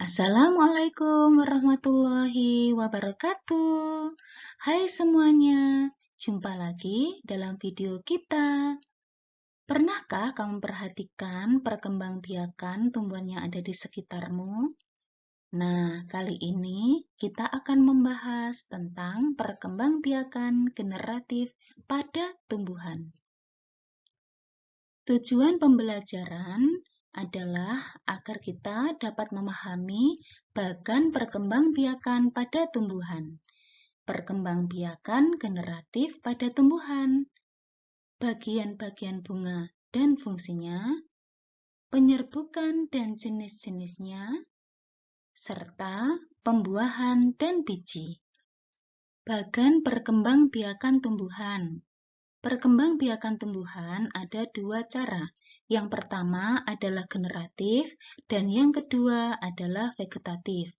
Assalamualaikum warahmatullahi wabarakatuh. Hai semuanya, jumpa lagi dalam video kita. Pernahkah kamu perhatikan perkembangbiakan tumbuhan yang ada di sekitarmu? Nah, kali ini kita akan membahas tentang perkembangbiakan generatif pada tumbuhan. Tujuan pembelajaran adalah agar kita dapat memahami bagan perkembangbiakan pada tumbuhan, perkembangbiakan generatif pada tumbuhan, bagian-bagian bunga dan fungsinya, penyerbukan dan jenis-jenisnya, serta pembuahan dan biji. Bagan perkembangbiakan tumbuhan. Perkembangbiakan tumbuhan ada dua cara. Yang pertama adalah generatif dan yang kedua adalah vegetatif.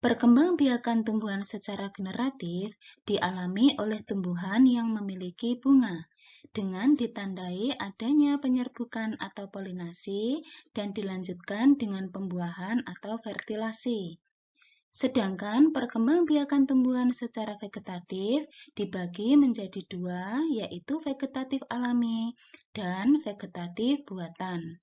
Perkembangbiakan tumbuhan secara generatif dialami oleh tumbuhan yang memiliki bunga dengan ditandai adanya penyerbukan atau polinasi dan dilanjutkan dengan pembuahan atau fertilasi. Sedangkan perkembangbiakan tumbuhan secara vegetatif dibagi menjadi dua, yaitu vegetatif alami dan vegetatif buatan.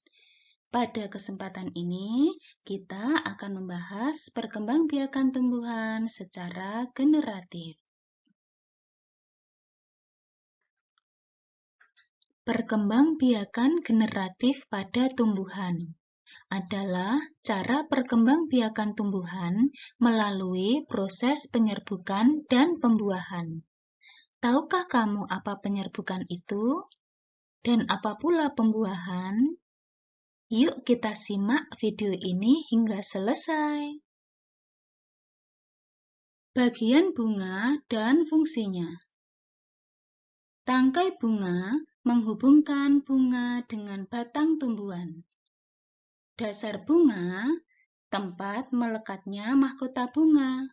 Pada kesempatan ini, kita akan membahas perkembangbiakan tumbuhan secara generatif. Perkembangbiakan generatif pada tumbuhan adalah cara perkembangbiakan tumbuhan melalui proses penyerbukan dan pembuahan. Tahukah kamu apa penyerbukan itu? Dan apa pula pembuahan? Yuk kita simak video ini hingga selesai. Bagian bunga dan fungsinya. Tangkai bunga menghubungkan bunga dengan batang tumbuhan. Dasar bunga, tempat melekatnya mahkota bunga.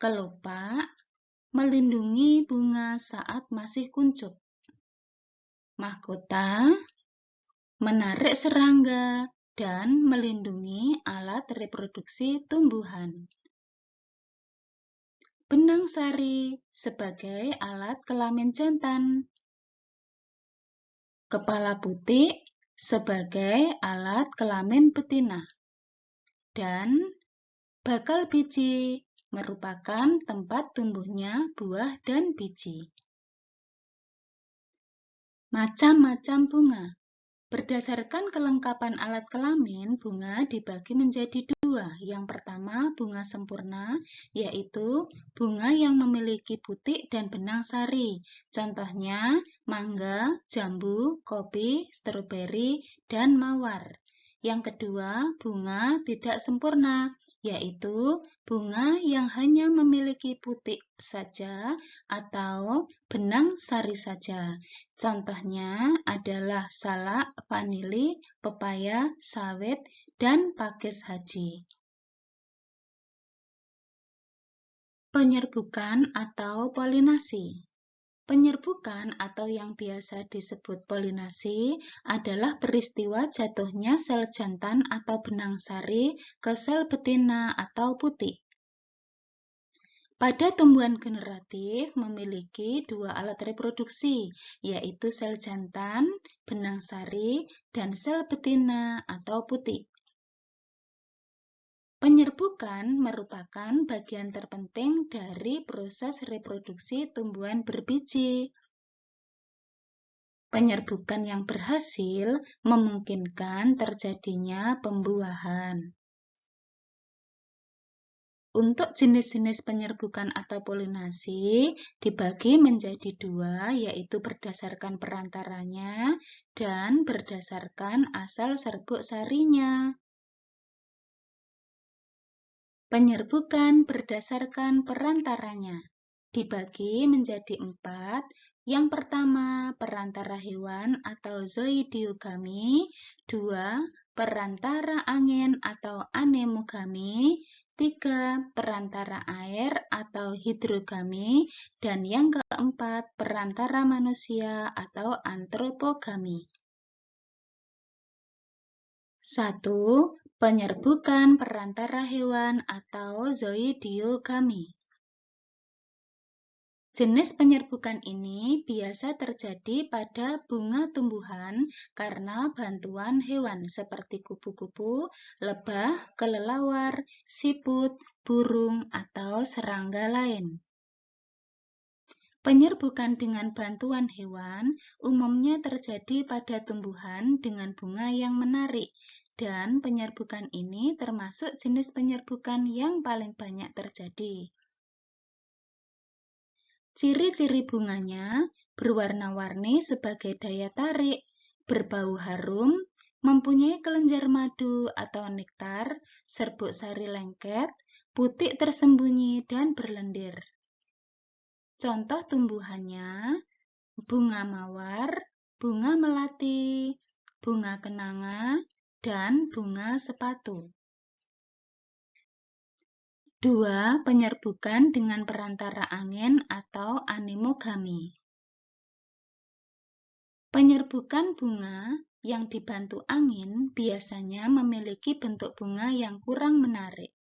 Kelopak, melindungi bunga saat masih kuncup. Mahkota, menarik serangga dan melindungi alat reproduksi tumbuhan. Benang sari sebagai alat kelamin jantan. Kepala putik sebagai alat kelamin betina. Dan bakal biji merupakan tempat tumbuhnya buah dan biji. Macam-macam bunga. Berdasarkan kelengkapan alat kelamin, bunga dibagi menjadi dua. Yang pertama, bunga sempurna, yaitu bunga yang memiliki putik dan benang sari. Contohnya, mangga, jambu, kopi, stroberi, dan mawar. Yang kedua, bunga tidak sempurna, yaitu bunga yang hanya memiliki putik saja atau benang sari saja. Contohnya adalah salak, vanili, pepaya, sawit, dan pakis haji. Penyerbukan atau polinasi. Penyerbukan atau yang biasa disebut polinasi adalah peristiwa jatuhnya sel jantan atau benang sari ke sel betina atau putik. Pada tumbuhan generatif memiliki dua alat reproduksi, yaitu sel jantan, benang sari, dan sel betina atau putik. Penyerbukan merupakan bagian terpenting dari proses reproduksi tumbuhan berbiji. Penyerbukan yang berhasil memungkinkan terjadinya pembuahan. Untuk jenis-jenis penyerbukan atau polinasi dibagi menjadi dua, yaitu berdasarkan perantaranya dan berdasarkan asal serbuk sarinya. Penyerbukan berdasarkan perantaranya dibagi menjadi 4. Yang pertama, perantara hewan atau zoidiogami. 2. Perantara angin atau anemogami. 3. Perantara air atau hidrogami. Dan yang keempat, perantara manusia atau antropogami. 1. Penyerbukan perantara hewan atau zoidiogami. Jenis penyerbukan ini biasa terjadi pada bunga tumbuhan karena bantuan hewan seperti kupu-kupu, lebah, kelelawar, siput, burung, atau serangga lain. Penyerbukan dengan bantuan hewan umumnya terjadi pada tumbuhan dengan bunga yang menarik, dan penyerbukan ini termasuk jenis penyerbukan yang paling banyak terjadi. Ciri-ciri bunganya berwarna-warni sebagai daya tarik, berbau harum, mempunyai kelenjar madu atau nektar, serbuk sari lengket, putik tersembunyi, dan berlendir. Contoh tumbuhannya, bunga mawar, bunga melati, bunga kenanga, dan bunga sepatu. 2. Penyerbukan dengan perantara angin atau anemogami. Penyerbukan bunga yang dibantu angin biasanya memiliki bentuk bunga yang kurang menarik.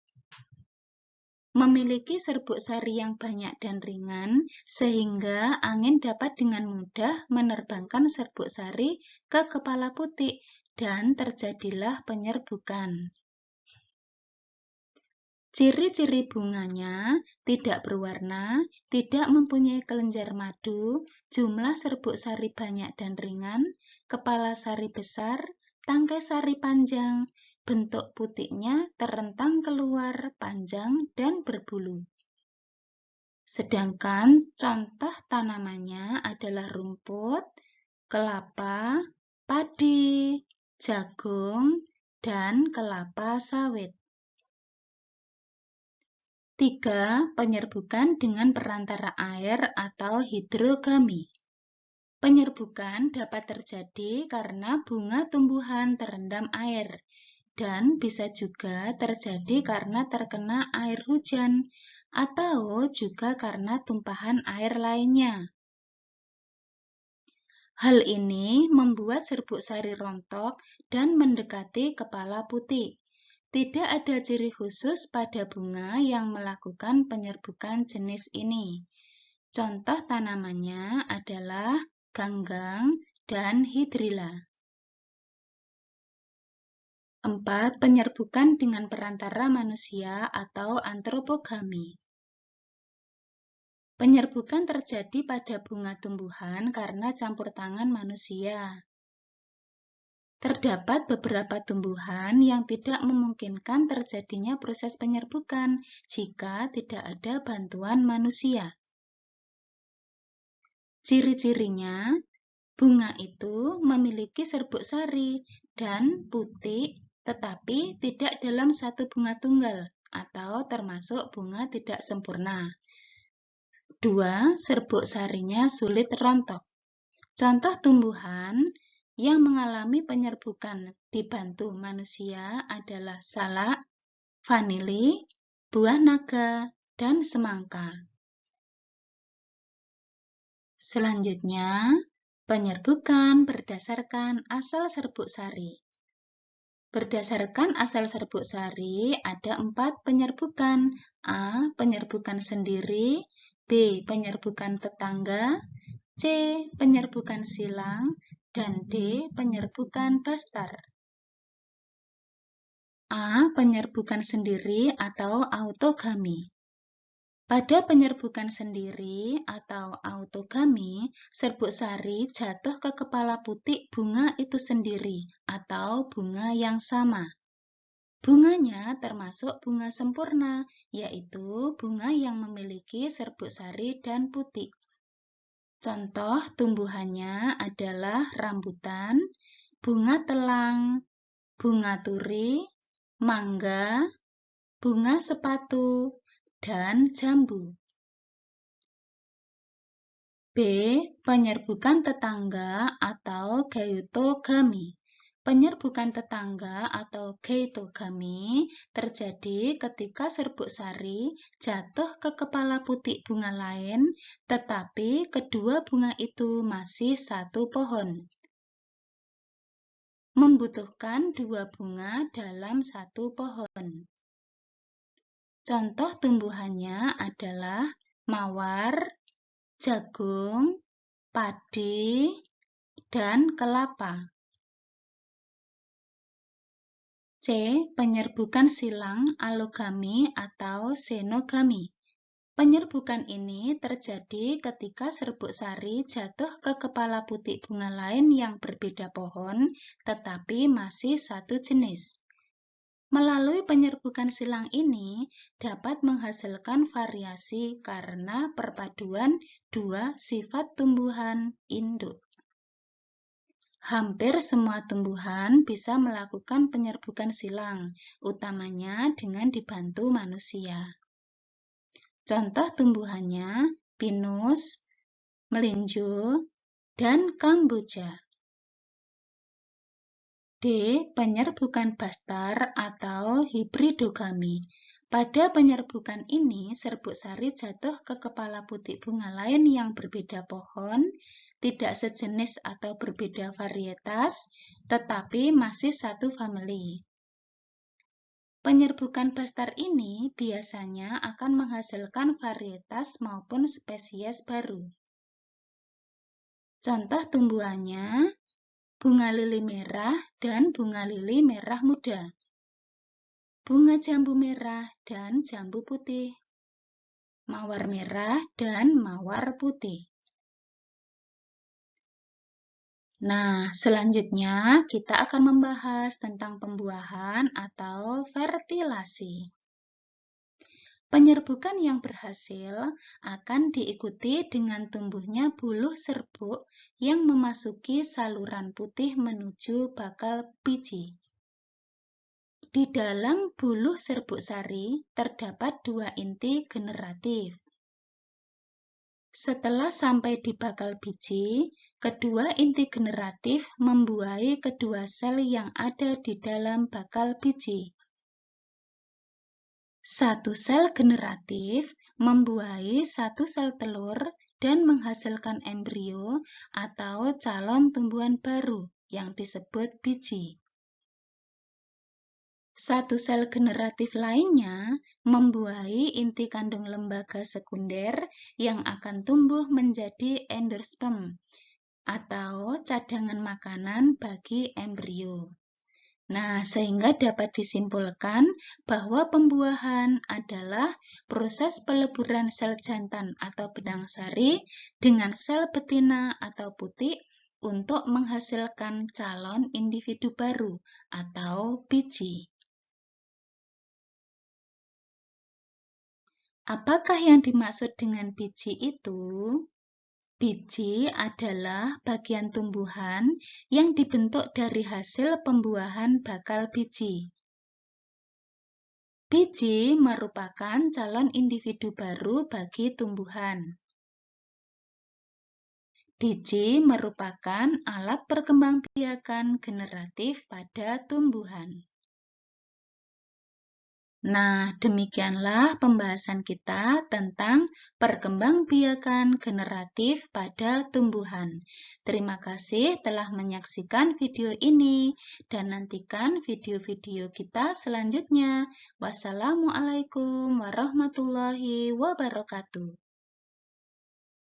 Memiliki serbuk sari yang banyak dan ringan, sehingga angin dapat dengan mudah menerbangkan serbuk sari ke kepala putik, dan terjadilah penyerbukan. Ciri-ciri bunganya tidak berwarna, tidak mempunyai kelenjar madu, jumlah serbuk sari banyak dan ringan, kepala sari besar, tangkai sari panjang, bentuk putiknya terentang keluar, panjang, dan berbulu. Sedangkan contoh tanamannya adalah rumput, kelapa, padi, jagung, dan kelapa sawit. 3. Penyerbukan dengan perantara air atau hidrogami. Penyerbukan dapat terjadi karena bunga tumbuhan terendam air, dan bisa juga terjadi karena terkena air hujan, atau juga karena tumpahan air lainnya. Hal ini membuat serbuk sari rontok dan mendekati kepala putik. Tidak ada ciri khusus pada bunga yang melakukan penyerbukan jenis ini. Contoh tanamannya adalah ganggang dan hidrilla. 4. Penyerbukan dengan perantara manusia atau antropogami. Penyerbukan terjadi pada bunga tumbuhan karena campur tangan manusia. Terdapat beberapa tumbuhan yang tidak memungkinkan terjadinya proses penyerbukan jika tidak ada bantuan manusia. Ciri-cirinya, bunga itu memiliki serbuk sari dan putik, tetapi tidak dalam satu bunga tunggal atau termasuk bunga tidak sempurna. 2. Serbuk sarinya sulit rontok. Contoh tumbuhan yang mengalami penyerbukan dibantu manusia adalah salak, vanili, buah naga, dan semangka. Selanjutnya, penyerbukan berdasarkan asal serbuk sari. Berdasarkan asal serbuk sari, ada 4 penyerbukan. A. Penyerbukan sendiri, B. Penyerbukan tetangga, C. Penyerbukan silang, dan D. Penyerbukan bastar. A. Penyerbukan sendiri atau autogami. Pada penyerbukan sendiri atau autogami, serbuk sari jatuh ke kepala putik bunga itu sendiri atau bunga yang sama. Bunganya termasuk bunga sempurna, yaitu bunga yang memiliki serbuk sari dan putik. Contoh tumbuhannya adalah rambutan, bunga telang, bunga turi, mangga, bunga sepatu, dan jambu. B. Penyerbukan tetangga atau gaitogami. Penyerbukan tetangga atau gaitogami terjadi ketika serbuk sari jatuh ke kepala putik bunga lain, tetapi kedua bunga itu masih satu pohon. membutuhkan 2 bunga dalam satu pohon. Contoh tumbuhannya adalah mawar, jagung, padi, dan kelapa. C. Penyerbukan silang alogami atau xenogami. Penyerbukan ini terjadi ketika serbuk sari jatuh ke kepala putik bunga lain yang berbeda pohon, tetapi masih satu jenis. Melalui penyerbukan silang ini dapat menghasilkan variasi karena perpaduan dua sifat tumbuhan induk. Hampir semua tumbuhan bisa melakukan penyerbukan silang, utamanya dengan dibantu manusia. Contoh tumbuhannya pinus, melinjo, dan kamboja. D. Penyerbukan bastar atau hibridogami. Pada penyerbukan ini, serbuk sari jatuh ke kepala putik bunga lain yang berbeda pohon, tidak sejenis atau berbeda varietas, tetapi masih satu famili. Penyerbukan bastar ini biasanya akan menghasilkan varietas maupun spesies baru. Contoh tumbuhannya, bunga lili merah dan bunga lili merah muda, bunga jambu merah dan jambu putih, mawar merah dan mawar putih. Nah, selanjutnya kita akan membahas tentang pembuahan atau fertilasi. Penyerbukan yang berhasil akan diikuti dengan tumbuhnya buluh serbuk yang memasuki saluran putih menuju bakal biji. Di dalam buluh serbuk sari terdapat dua inti generatif. Setelah sampai di bakal biji, kedua inti generatif membuahi kedua sel yang ada di dalam bakal biji. Satu sel generatif membuahi satu sel telur dan menghasilkan embrio atau calon tumbuhan baru yang disebut biji. Satu sel generatif lainnya membuahi inti kandung lembaga sekunder yang akan tumbuh menjadi endosperm atau cadangan makanan bagi embrio. Nah, sehingga dapat disimpulkan bahwa pembuahan adalah proses peleburan sel jantan atau benang sari dengan sel betina atau putik untuk menghasilkan calon individu baru atau biji. Apakah yang dimaksud dengan biji itu? Biji adalah bagian tumbuhan yang dibentuk dari hasil pembuahan bakal biji. Biji merupakan calon individu baru bagi tumbuhan. Biji merupakan alat perkembangbiakan generatif pada tumbuhan. Nah, demikianlah pembahasan kita tentang perkembangbiakan generatif pada tumbuhan. Terima kasih telah menyaksikan video ini dan nantikan video-video kita selanjutnya. Wassalamualaikum warahmatullahi wabarakatuh.